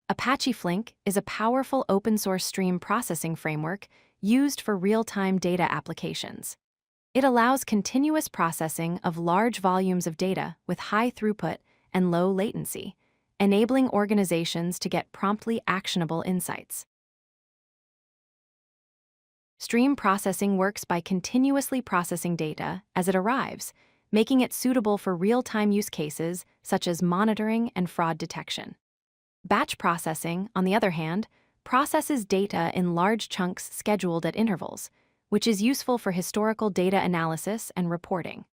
Apache Flink is a powerful open-source stream processing framework used for real-time data applications. It allows continuous processing of large volumes of data with high throughput and low latency, enabling organizations to get promptly actionable insights. Stream processing works by continuously processing data as it arrives, making it suitable for real-time use cases such as monitoring and fraud detection. Batch processing, on the other hand, processes data in large chunks scheduled at intervals, which is useful for historical data analysis and reporting.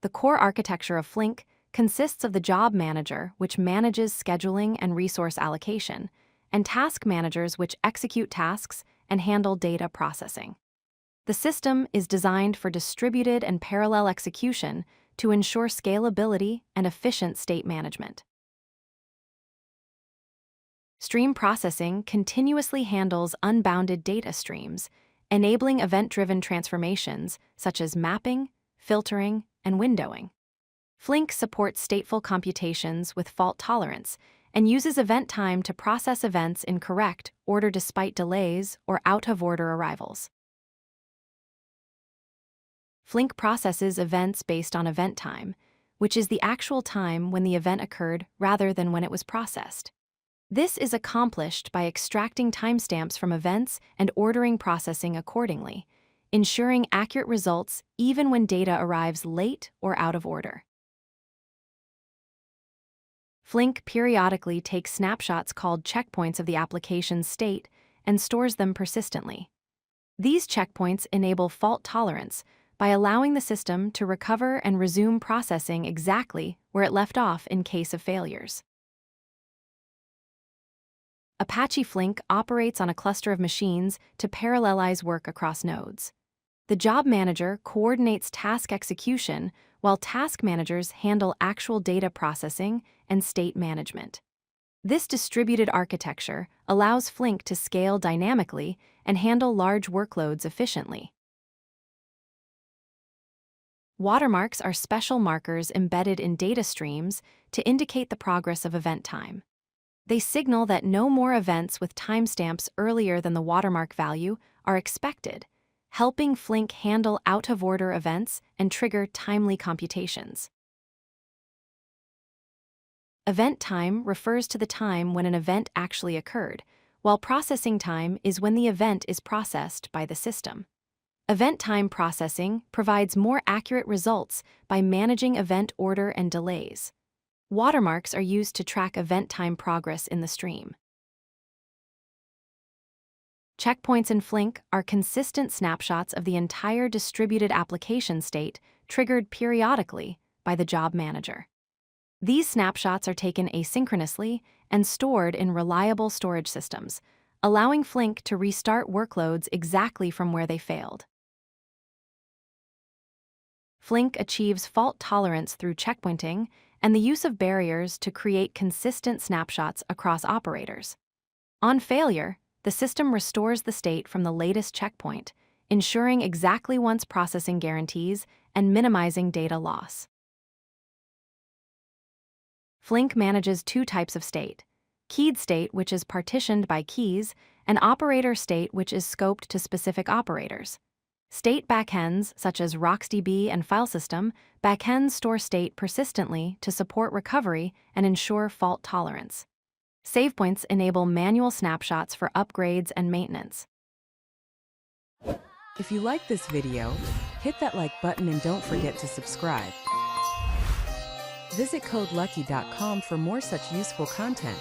The core architecture of Flink consists of the job manager, which manages scheduling and resource allocation, and task managers which execute tasks and handle data processing. The system is designed for distributed and parallel execution to ensure scalability and efficient state management. Stream processing continuously handles unbounded data streams, enabling event-driven transformations such as mapping, filtering, and windowing. Flink supports stateful computations with fault tolerance and uses event time to process events in correct order despite delays or out-of-order arrivals. Flink processes events based on event time, which is the actual time when the event occurred rather than when it was processed. This is accomplished by extracting timestamps from events and ordering processing accordingly, ensuring accurate results even when data arrives late or out of order. Flink periodically takes snapshots called checkpoints of the application's state and stores them persistently. These checkpoints enable fault tolerance by allowing the system to recover and resume processing exactly where it left off in case of failures. Apache Flink operates on a cluster of machines to parallelize work across nodes. The job manager coordinates task execution while task managers handle actual data processing and state management. This distributed architecture allows Flink to scale dynamically and handle large workloads efficiently. Watermarks are special markers embedded in data streams to indicate the progress of event time. They signal that no more events with timestamps earlier than the watermark value are expected, helping Flink handle out-of-order events and trigger timely computations. Event time refers to the time when an event actually occurred, while processing time is when the event is processed by the system. Event time processing provides more accurate results by managing event order and delays. Watermarks are used to track event time progress in the stream. Checkpoints in Flink are consistent snapshots of the entire distributed application state triggered periodically by the job manager. These snapshots are taken asynchronously and stored in reliable storage systems, allowing Flink to restart workloads exactly from where they failed. Flink achieves fault tolerance through checkpointing and the use of barriers to create consistent snapshots across operators. On failure, the system restores the state from the latest checkpoint, ensuring exactly once processing guarantees and minimizing data loss. Flink manages two types of state: keyed state, which is partitioned by keys, and operator state, which is scoped to specific operators. State backends, such as RocksDB and FileSystem, backends store state persistently to support recovery and ensure fault tolerance. SavePoints enable manual snapshots for upgrades and maintenance. If you like this video, hit that like button and don't forget to subscribe. Visit CodeLucky.com for more such useful content.